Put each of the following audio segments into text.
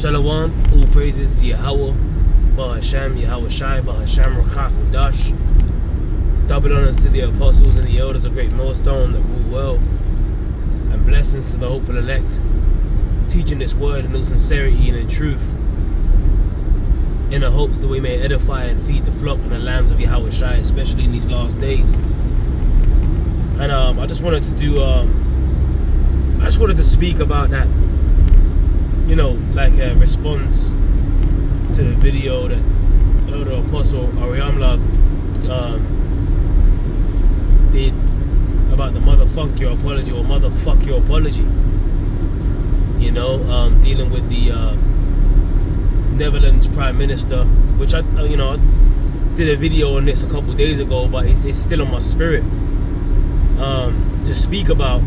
Shalom, all praises to Yahweh, Bahasham, Yahweh Shai, Bahasham, Ruchak, Udash. Double honors to the apostles and the elders of Great Millstone that rule well, and blessings to the hopeful elect, teaching this word in all sincerity and in truth, in the hopes that we may edify and feed the flock and the lambs of Yahweh Shai, especially in these last days. And I just wanted to do, I just wanted to speak about that, you know, like a response to the video that Elder Apostle Ariamla did about the motherfuck your apology, or motherfuck your apology. You know, dealing with the Netherlands Prime Minister, which I did a video on this a couple days ago, but it's still on my spirit to speak about,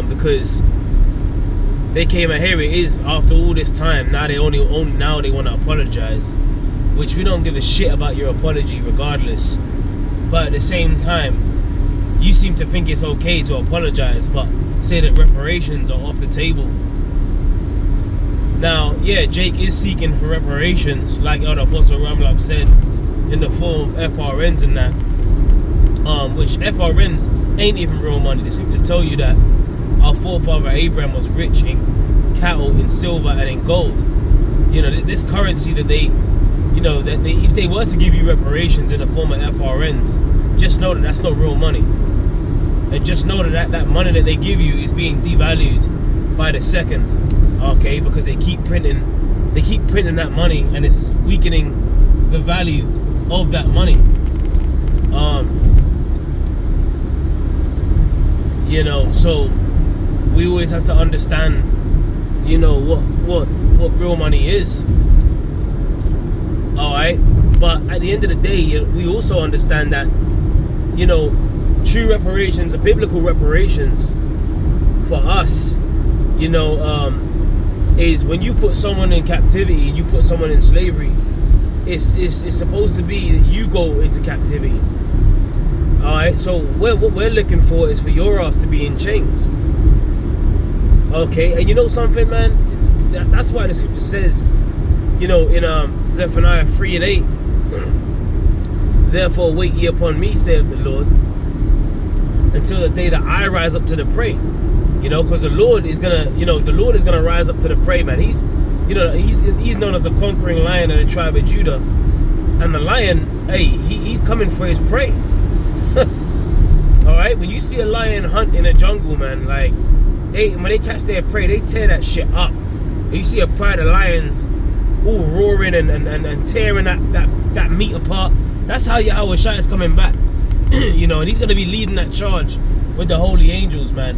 because they came out here. It is after all this time. Now they only now they want to apologize, which we don't give a shit about your apology regardless. But at the same time, you seem to think it's okay to apologize, but say that reparations are off the table. Now, yeah, Jake is seeking for reparations, like Elder Apostle Ramlab said, in the form of FRNs and that, which FRNs ain't even real money. The scriptures tell you that our forefather Abraham was rich in cattle, in silver, and in gold. You know, this currency that they, you know, that they, if they were to give you reparations in the form of FRNs, just know that that's not real money. And just know that that money that they give you is being devalued by the second, okay? Because they keep printing that money, and it's weakening the value of that money. You know, so we always have to understand, you know, what real money is. All right, but at the end of the day, we also understand that, you know, true reparations, biblical reparations for us, you know, is when you put someone in captivity and you put someone in slavery, it's supposed to be that you go into captivity. All right, so what we're looking for is for your ass to be in chains. Okay, and you know something, man? That's why the scripture says, you know, in Zephaniah 3:8, therefore wait ye upon me, saith the Lord, until the day that I rise up to the prey. You know, because the Lord is gonna, you know, the Lord is gonna rise up to the prey, man. He's, you know, he's known as a conquering lion of the tribe of Judah, and the lion, hey, he's coming for his prey. All right, when you see a lion hunt in a jungle, man, like when they catch their prey, they tear that shit up. And you see a pride of lions all roaring and tearing that meat apart. That's how Yahweh Shai is coming back. You know, and he's gonna be leading that charge with the holy angels, man.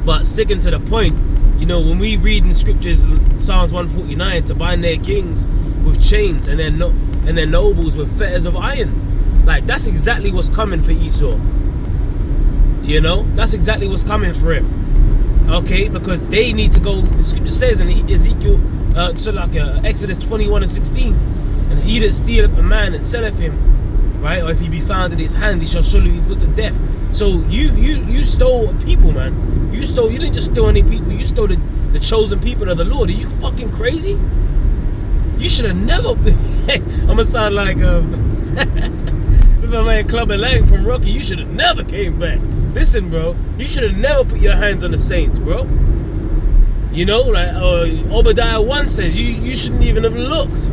But sticking to the point, you know, when we read in the scriptures, Psalms 149, to bind their kings with chains and their nobles with fetters of iron. Like, that's exactly what's coming for Esau. You know, that's exactly what's coming for him. Okay, because they need to go. The scripture says in Ezekiel, Exodus 21:16, and he that stealeth a man and selleth him, right, or if he be found in his hand, he shall surely be put to death. So you stole people, man. You didn't just steal any people. You stole the chosen people of the Lord. Are you fucking crazy? You should have never been. I'm gonna sound like my man Clubber Lang from Rocky. You should have never came back. Listen, bro, you should have never put your hands on the saints, bro. You know, like Obadiah 1 says, you shouldn't even have looked.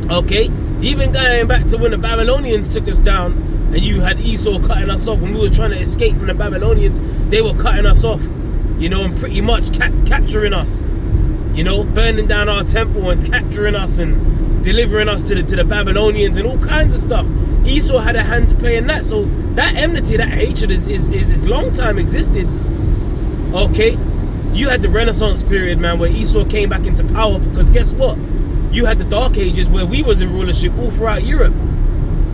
Okay, even going back to when the Babylonians took us down, and you had Esau cutting us off when we were trying to escape from the Babylonians. They were cutting us off, you know, and pretty much capturing us. You know, burning down our temple and capturing us and delivering us to the Babylonians and all kinds of stuff. Esau had a hand to play in that. So that enmity, that hatred is long time existed. Okay, you had the Renaissance period, man, where Esau came back into power, because guess what? You had the Dark Ages where we was in rulership all throughout Europe.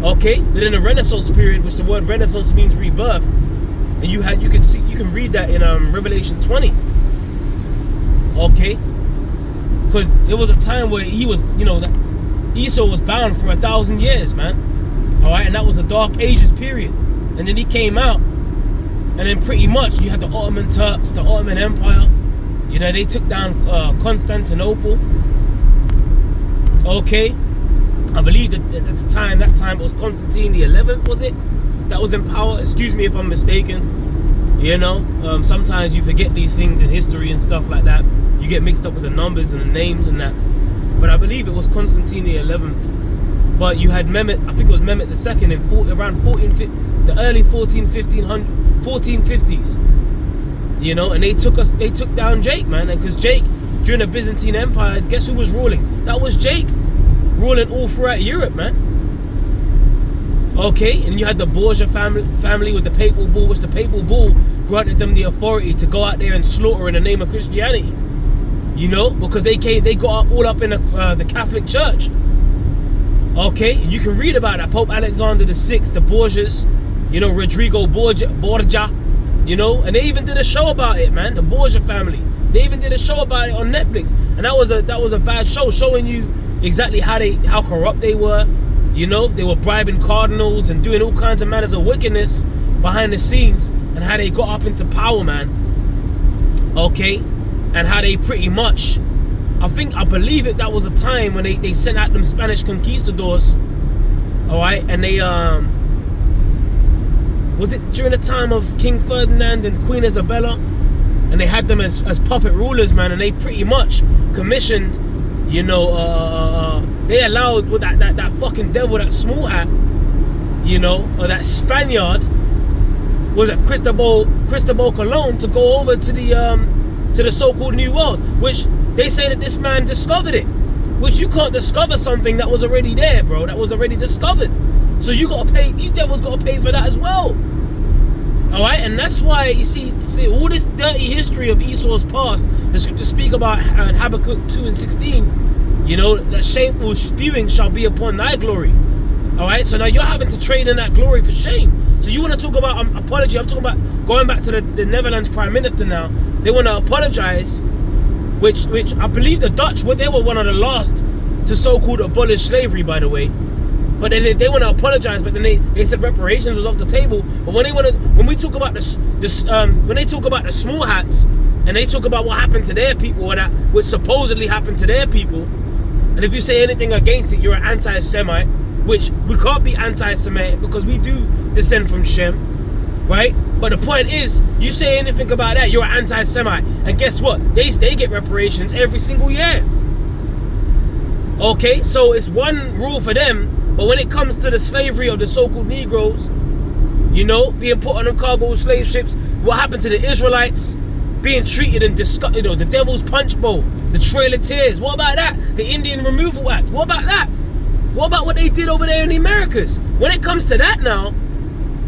Okay, then in the Renaissance period, which the word Renaissance means rebirth, and you can read that in Revelation 20. Okay, because there was a time where he was, you know, that Esau was bound for 1,000 years, man. All right, and that was the Dark Ages period. And then he came out, and then pretty much you had the Ottoman Turks, the Ottoman Empire, You know, they took down Constantinople. Okay, I believe that at that time it was Constantine the 11th, was it? That was in power. Excuse me if I'm mistaken. You know, sometimes you forget these things in history and stuff like that. You get mixed up with the numbers and the names and that. But I believe it was Constantine the 11th. But you had Mehmet, I think it was Mehmet II in around the early 1450s. You know, and they took down Jake, man. And because Jake, during the Byzantine Empire, guess who was ruling? That was Jake, ruling all throughout Europe, man. Okay, and you had the Borgia family with the papal bull, which the papal bull granted them the authority to go out there and slaughter in the name of Christianity. You know, because they got all up in the Catholic Church. Okay, and you can read about that. Pope Alexander VI, the Borgias, you know, Rodrigo Borgia, you know, and they even did a show about it, man. The Borgia family. They even did a show about it on Netflix, and that was a bad show, showing you exactly how corrupt they were. You know, they were bribing cardinals and doing all kinds of manners of wickedness behind the scenes, and how they got up into power, man. Okay, and how they pretty much, I believe that was a time when they sent out them Spanish conquistadors. All right, and they was it during the time of King Ferdinand and Queen Isabella, and they had them as puppet rulers, man, and they pretty much commissioned, you know, they allowed with that fucking devil, that small hat, you know, or that Spaniard, was it Cristobal Colon, to go over to the so-called New World, which they say that this man discovered it, which you can't discover something that was already there, bro, that was already discovered. So you gotta pay, these devils gotta pay for that as well. Alright, and that's why you see all this dirty history of Esau's past, the scriptures speak about in Habakkuk 2:16, you know, that shameful spewing shall be upon thy glory. Alright, so now you're having to trade in that glory for shame. So you want to talk about apology? I'm talking about going back to the Netherlands Prime Minister now. They want to apologize, which I believe the Dutch, they were one of the last to so-called abolish slavery, by the way. But then they want to apologize, but then they said reparations was off the table. But when we talk about when they talk about the small hats, and they talk about what happened to their people, or that which supposedly happened to their people, and if you say anything against it, you're an anti-Semite, which we can't be anti-Semitic because we do descend from Shem, right? But the point is, you say anything about that, you're an anti-Semite, and guess what? They get reparations every single year. Okay, so it's one rule for them. But when it comes to the slavery of the so-called Negroes, you know, being put on the cargo slave ships, what happened to the Israelites being treated in disgust, you know, the Devil's Punch Bowl, the Trail of Tears? What about that? The Indian Removal Act? What about that? What about what they did over there in the Americas? When it comes to that now,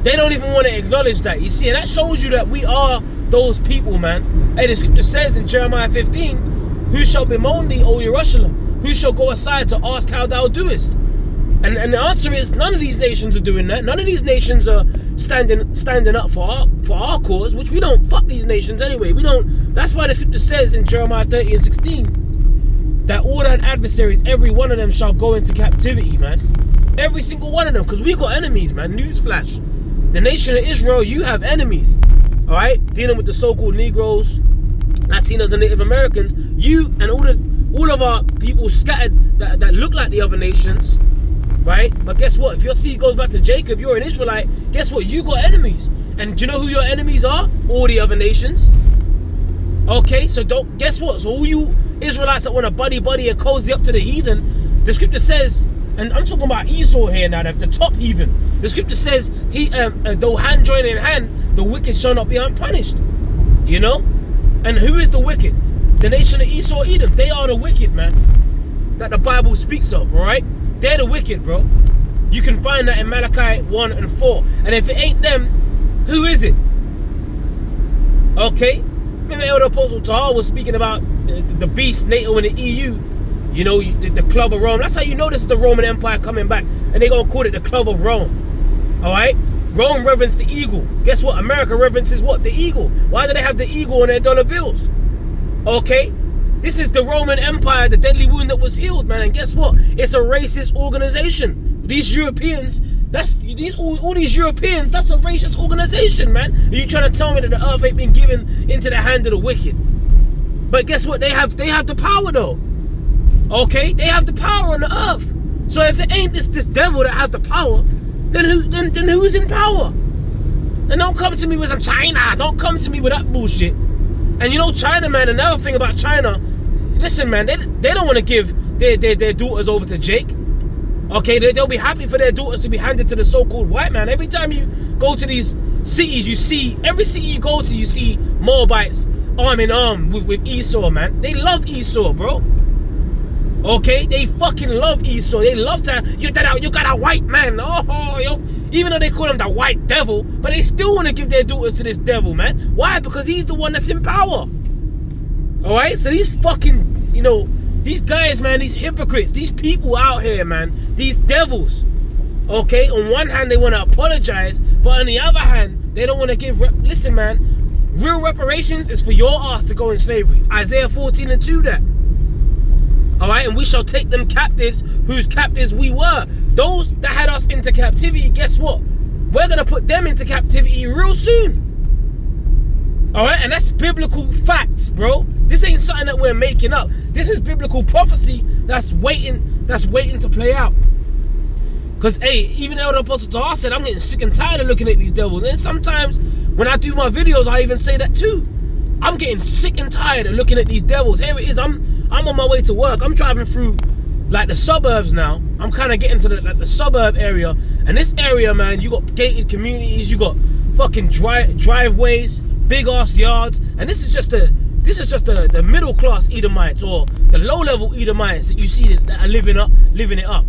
they don't even want to acknowledge that. You see, and that shows you that we are those people, man. Hey, the scripture says in Jeremiah 15, who shall bemoan thee, O Jerusalem? Who shall go aside to ask how thou doest? And the answer is, none of these nations are doing that. None of these nations are standing up for our cause, which we don't. Fuck these nations anyway. We don't. That's why the scripture says in Jeremiah 30:16 that all thine adversaries, every one of them shall go into captivity, man. Every single one of them, because we got enemies, man. Newsflash. The nation of Israel, you have enemies. All right, dealing with the so-called Negroes, Latinos, and Native Americans. You and all of our people scattered that look like the other nations. Right? But guess what? If your seed goes back to Jacob, you're an Israelite. Guess what? You got enemies. And do you know who your enemies are? All the other nations. Okay, so guess what? So all you Israelites that want to buddy and cozy up to the heathen, the scripture says, and I'm talking about Esau here now, the top heathen. The scripture says, though hand join in hand, the wicked shall not be unpunished. You know? And who is the wicked? The nation of Esau, Edom. They are the wicked, man, that the Bible speaks of, all right? They're the wicked, bro. You can find that in Malachi 1 and 4. And if it ain't them, who is it? Okay? Remember Elder Apostle Tahar was speaking about the beast, NATO and the EU. You know, the Club of Rome. That's how you know this is the Roman Empire coming back. And they're going to call it the Club of Rome. Alright? Rome reverenced the eagle. Guess what? America reverences what? The eagle. Why do they have the eagle on their dollar bills? Okay? This is the Roman Empire, the deadly wound that was healed, man. And guess what? It's a racist organization. These Europeans, all these Europeans, that's a racist organization, man. Are you trying to tell me that the earth ain't been given into the hand of the wicked? But guess what? They have the power though. Okay, they have the power on the earth. So if it ain't this devil that has the power, then who's in power? And don't come to me with some China. Don't come to me with that bullshit. And you know, China, man, another thing about China, listen, man, they don't want to give their daughters over to Jake. Okay, they'll be happy for their daughters to be handed to the so-called white man. Every time you go to these cities, you see, every city you go to, you see Moabites arm in arm with Esau, man. They love Esau, bro. Okay, they fucking love Esau. They love to, you got a white man. Oh, yo. Even though they call him the white devil, but they still want to give their daughters to this devil, man. Why? Because he's the one that's in power. All right, so these fucking, you know, these guys, man, these hypocrites, these people out here, man, these devils. Okay, on one hand, they want to apologize, but on the other hand, they don't want to give, listen, man, real reparations is for your ass to go in slavery. Isaiah 14:2 that. All right, and we shall take them captives whose captives we were. Those that had us into captivity, guess what? We're going to put them into captivity real soon. All right, and that's biblical facts, bro. This ain't something that we're making up. This is biblical prophecy that's waiting to play out. Because, hey, even Elder Apostle Tahar said, I'm getting sick and tired of looking at these devils. And sometimes when I do my videos, I even say that too. I'm getting sick and tired of looking at these devils. Here it is. I'm on my way to work. I'm driving through like the suburbs now. I'm kind of getting to the suburb area. And this area, man, you got gated communities. You got fucking driveways, big ass yards. And this is just the middle class Edomites, or the low level Edomites that you see that are living it up.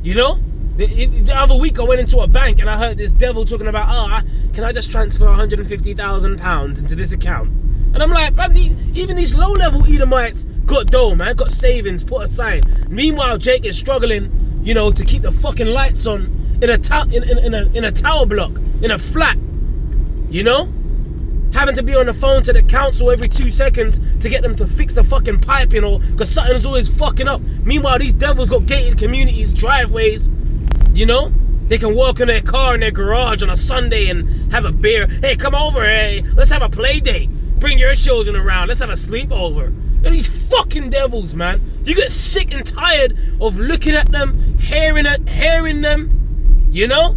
You know? The other week I went into a bank and I heard this devil talking about, can I just transfer £150,000 into this account? And I'm like, bruv, even these low-level Edomites got dough, man, got savings put aside. Meanwhile, Jake is struggling, you know, to keep the fucking lights on in a tower block, in a flat, you know? Having to be on the phone to the council every 2 seconds to get them to fix the fucking piping, or because something's always fucking up. Meanwhile, these devils got gated communities, driveways, you know? They can walk in their car in their garage on a Sunday and have a beer. Hey, come over, hey, let's have a play date. Bring your children around. Let's have a sleepover. And these fucking devils, man. You get sick and tired of looking at them, hearing them, you know?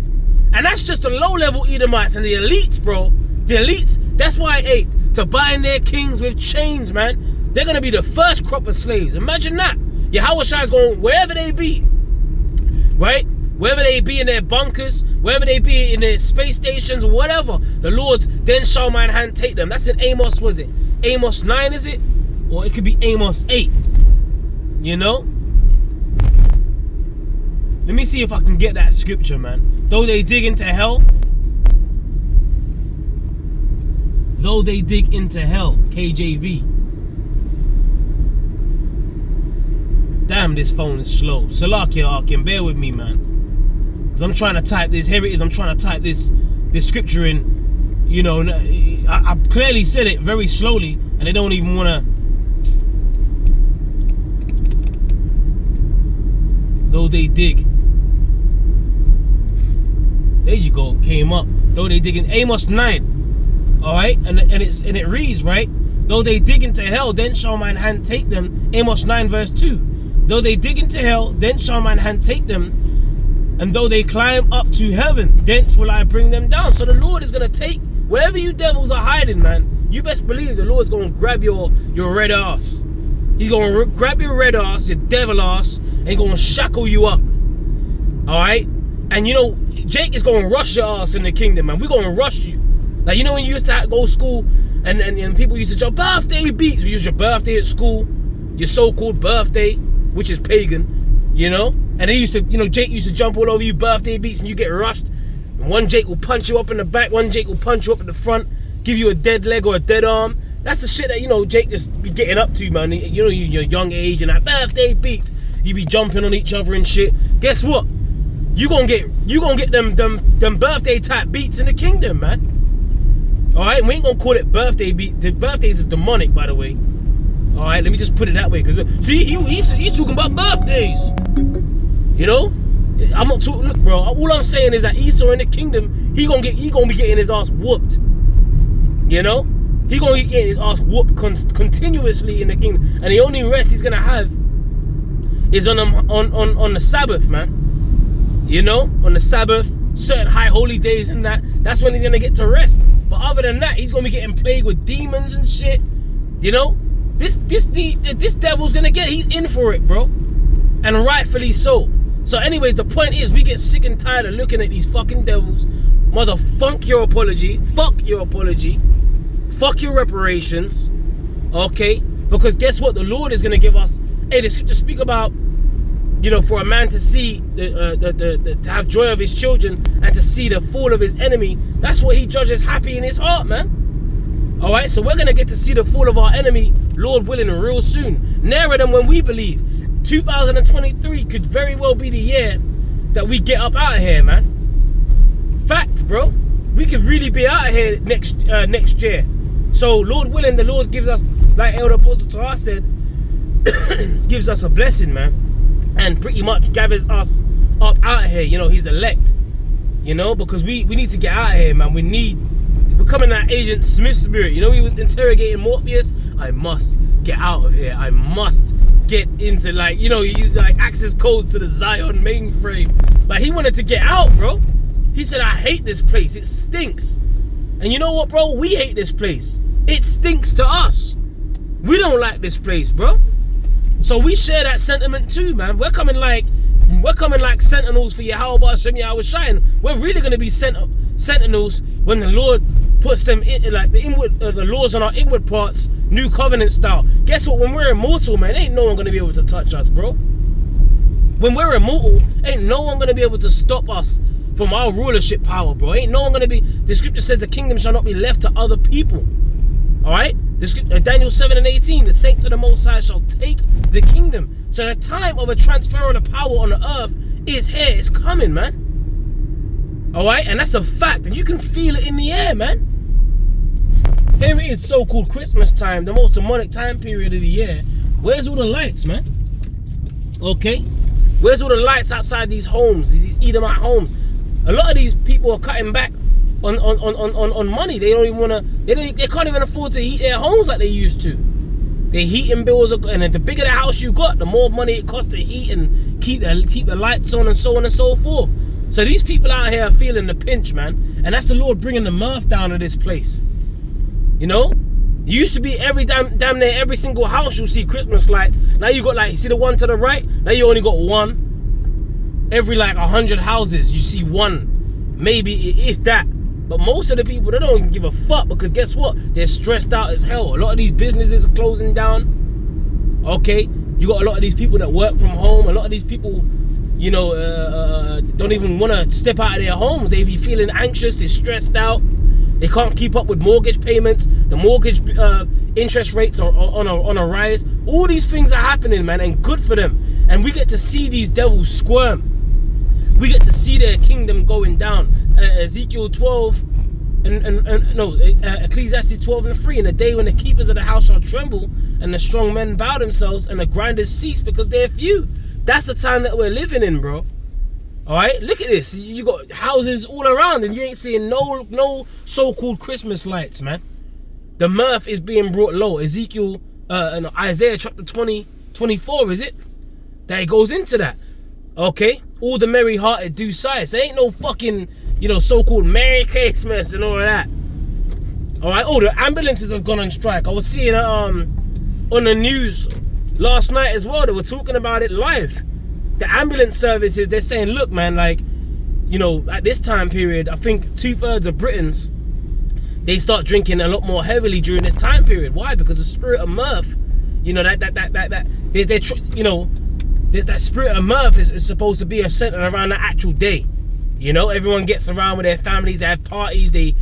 And that's just the low-level Edomites. And the elites, bro. The elites, that's why, hey, to bind their kings with chains, man. They're going to be the first crop of slaves. Imagine that. Yahushua is going wherever they be. Right? Wherever they be in their bunkers, wherever they be in their space stations, whatever, the Lord then shall mine hand take them. That's in Amos, was it? Amos 9, is it? Or it could be Amos 8. You know? Let me see if I can get that scripture, man. Though they dig into hell. Though they dig into hell. KJV. Damn, this phone is slow. Salakia Arkin, bear with me, man. Because I'm trying to type this. Here it is. I'm trying to type this scripture in. You know, I clearly said it very slowly, and they don't even want to. Though they dig. There you go. Came up. Though they dig in Amos 9. All right, and it reads, right. Though they dig into hell, then shall mine hand take them. Amos 9 verse 2. Though they dig into hell, then shall mine hand take them. And though they climb up to heaven, thence will I bring them down. So the Lord is going to take, wherever you devils are hiding, man, you best believe the Lord's going to grab your red ass. He's going to grab your red ass, your devil ass, and he's going to shackle you up. All right? And you know, Jake is going to rush your ass in the kingdom, man. We're going to rush you. Like, you know when you used to go to school and people used to jump birthday beats. We use your birthday at school, your so-called birthday, which is pagan, you know? And they used to, you know, Jake used to jump all over you, birthday beats, and you get rushed. And one Jake will punch you up in the back, one Jake will punch you up in the front, give you a dead leg or a dead arm. That's the shit that, you know, Jake just be getting up to, man. You know, your young age and that birthday beats. You be jumping on each other and shit. Guess what? You gonna get them birthday type beats in the kingdom, man. Alright, we ain't gonna call it birthday beats. The birthdays is demonic, by the way. Alright, let me just put it that way, because see, he's talking about birthdays. You know? I'm not talking, look, bro, all I'm saying is that Esau in the kingdom, he gonna be getting his ass whooped. You know? He gonna be getting his ass whooped continuously in the kingdom, and the only rest he's gonna have is on the Sabbath, man. You know, on the Sabbath, certain high holy days and that's when he's gonna get to rest. But other than that, he's gonna be getting plagued with demons and shit. You know, this devil's gonna he's in for it, bro, and rightfully so. So, anyways, the point is, we get sick and tired of looking at these fucking devils. Fuck your apology, fuck your reparations, okay? Because guess what? The Lord is gonna give us. Hey, the scripture speak about, you know, for a man to see to have joy of his children and to see the fall of his enemy. That's what he judges happy in his heart, man. All right, so we're gonna get to see the fall of our enemy, Lord willing, real soon, nearer than when we believe. 2023 could very well be the year that we get up out of here, man. Fact, bro. We could really be out of here next year. So, Lord willing, the Lord gives us, like Elder Apostle Tahar said, gives us a blessing, man, and pretty much gathers us up out of here. You know, He's elect. You know, because we need to get out of here, man. We need to become in that Agent Smith spirit. You know, he was interrogating Morpheus. I must get out of here. I must get into, like, you know, he used like access codes to the Zion mainframe. Like, he wanted to get out, bro. He said, I hate this place. It stinks. And you know what, bro? We hate this place. It stinks to us. We don't like this place, bro. So we share that sentiment too, man. We're coming like sentinels for Yahweh Hashem Yahweh Shine. We're really going to be sentinels when the Lord puts them in, like the laws on our inward parts, new covenant style. Guess what? When we're immortal, man, ain't no one going to be able to touch us, bro. When we're immortal, ain't no one going to be able to stop us from our rulership power, bro. Ain't no one going to be. The scripture says the kingdom shall not be left to other people. All right? Daniel 7:18, the saints of the Most High shall take the kingdom. So the time of a transfer of the power on the earth is here. It's coming, man. All right? And that's a fact. And you can feel it in the air, man. Here it is, so-called Christmas time, the most demonic time period of the year. Where's all the lights, man? Okay? Where's all the lights outside these homes, these Edomite homes? A lot of these people are cutting back on money. They don't even want to. They can't even afford to heat their homes like they used to. Their heating bills are, and the bigger the house you got, the more money it costs to heat and keep the lights on and so on and so forth. So these people out here are feeling the pinch, man, and that's the Lord bringing the mirth down to this place. You know, it used to be damn near every single house you see Christmas lights. Now you got, like, see the one to the right. Now you only got one. Every like 100 houses, you see one, maybe if that. But most of the people, they don't even give a fuck, because guess what? They're stressed out as hell. A lot of these businesses are closing down. Okay, you got a lot of these people that work from home. A lot of these people, you know, don't even want to step out of their homes. They be feeling anxious. They're stressed out. They can't keep up with mortgage payments. The mortgage interest rates are on a rise. All these things are happening, man, and good for them. And we get to see these devils squirm. We get to see their kingdom going down. Ezekiel 12 Ecclesiastes 12:3. In the day when the keepers of the house shall tremble, and the strong men bow themselves, and the grinders cease because they're few. That's the time that we're living in, bro. All right, look at this. You got houses all around, and you ain't seeing no so-called Christmas lights, man. The mirth is being brought low. Ezekiel, Isaiah chapter 24, is it? That it goes into that. Okay, all the merry-hearted do sigh. There ain't no fucking, you know, so-called Merry Christmas and all of that. All right. Oh, the ambulances have gone on strike. I was seeing on the news last night as well. They were talking about it live. The ambulance services, they're saying, look, man, like, you know, at this time period, I think 2/3 of Britons, they start drinking a lot more heavily during this time period. Why? Because the spirit of mirth, you know, you know, that spirit of mirth is supposed to be centered around the actual day. You know, everyone gets around with their families, they have parties, they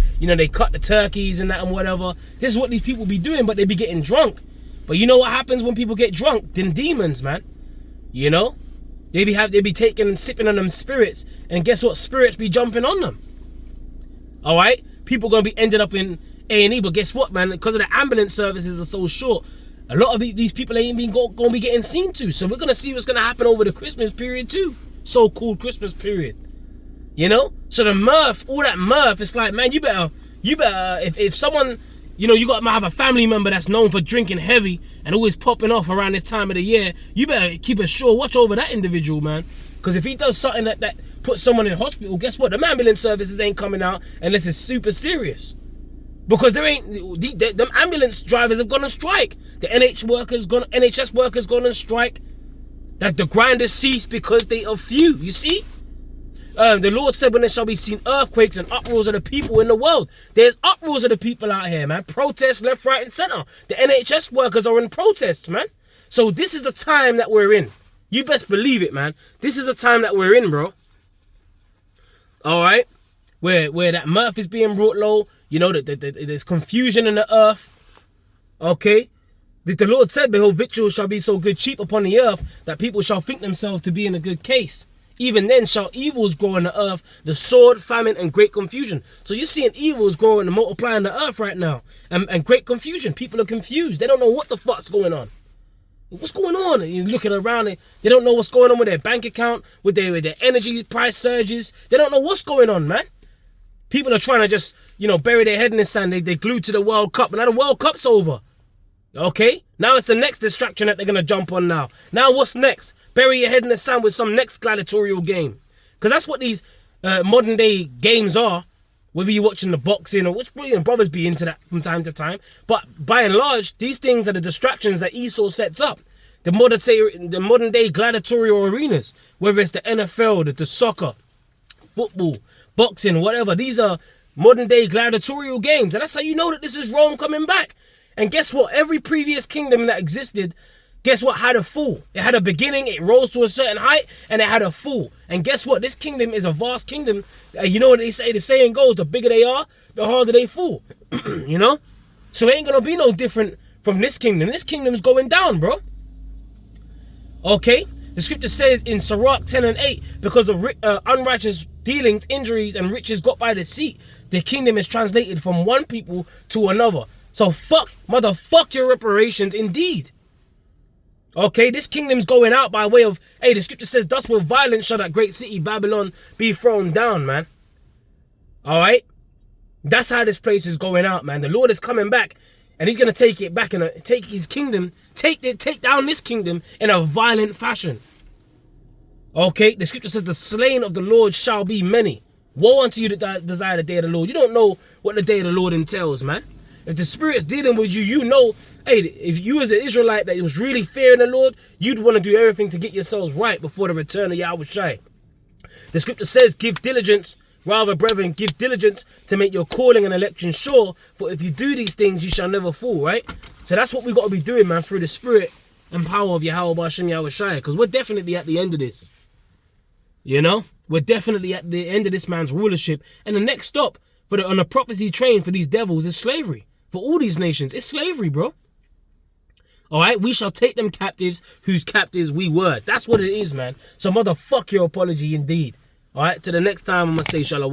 cut the turkeys and that and whatever. This is what these people be doing, but they be getting drunk. But you know what happens when people get drunk? Then demons, man. You know? They be sipping on them spirits, and guess what? Spirits be jumping on them. All right? People gonna be ended up in A&E, but guess what, man? Because of the ambulance services are so short, a lot of these people ain't been gonna be getting seen to. So we're gonna see what's gonna happen over the Christmas period too. So-called Christmas period. You know? So the mirth, all that mirth, it's like, man, you better if someone you know, might have a family member that's known for drinking heavy and always popping off around this time of the year, you better keep a sure watch over that individual, man. Because if he does something that puts someone in hospital, guess what? The ambulance services ain't coming out unless it's super serious. Because there ain't, them ambulance drivers have gone on strike. The NHS workers gone on strike. That the grinders cease because they are few, you see? The Lord said when there shall be seen earthquakes and uproars of the people in the world. There's uproars of the people out here, man. Protests left, right, and center. The NHS workers are in protests, man. So this is the time that we're in. You best believe it, man. This is the time that we're in, bro. All right? Where that mirth is being brought low. You know, there's confusion in the earth. Okay? The Lord said, behold, victuals shall be so good cheap upon the earth that people shall think themselves to be in a good case. Even then shall evils grow in the earth, the sword, famine, and great confusion. So you're seeing evils growing and multiplying in the earth right now. And great confusion. People are confused. They don't know what the fuck's going on. What's going on? And you're looking around and they don't know what's going on with their bank account, with their energy price surges. They don't know what's going on, man. People are trying to just, you know, bury their head in the sand. They glued to the World Cup. And now the World Cup's over. Okay? Now it's the next distraction that they're going to jump on now. Now what's next? Bury your head in the sand with some next gladiatorial game. Because that's what these modern day games are. Whether you're watching the boxing or which, you know, brothers be into that from time to time. But by and large, these things are the distractions that Esau sets up. The modern day gladiatorial arenas. Whether it's the NFL, the soccer, football, boxing, whatever. These are modern day gladiatorial games. And that's how you know that this is Rome coming back. And guess what? Every previous kingdom that existed, guess what? Had a fall. It had a beginning, it rose to a certain height, and it had a fall. And guess what? This kingdom is a vast kingdom. You know what they say? The saying goes, the bigger they are, the harder they fall. You know? So it ain't gonna be no different from this kingdom. This kingdom's going down, bro. Okay? The scripture says in Sirach 10 and 8, because of unrighteous dealings, injuries, and riches got by deceit, the kingdom is translated from one people to another. So motherfuck your reparations indeed. Okay, this kingdom's going out by way of, hey, the scripture says, thus with violence shall that great city Babylon be thrown down, man. All right? That's how this place is going out, man. The Lord is coming back, and he's going to take it back and take his kingdom, take down this kingdom in a violent fashion. Okay, the scripture says, the slain of the Lord shall be many. Woe unto you that desire the day of the Lord. You don't know what the day of the Lord entails, man. If the Spirit's dealing with you, you know, hey, if you as an Israelite that was really fearing the Lord, you'd want to do everything to get yourselves right before the return of Yahushua. The scripture says, give diligence, rather, brethren, give diligence to make your calling and election sure, for if you do these things, you shall never fall, right? So that's what we got to be doing, man, through the Spirit and power of Yahweh B'Shem Yahushua, because we're definitely at the end of this. You know? We're definitely at the end of this man's rulership, and the next stop on the prophecy train for these devils is slavery. For all these nations, it's slavery, bro. All right, we shall take them captives whose captives we were. That's what it is, man. So motherfuck your apology indeed. All right, till the next time, I'm going to say shalom.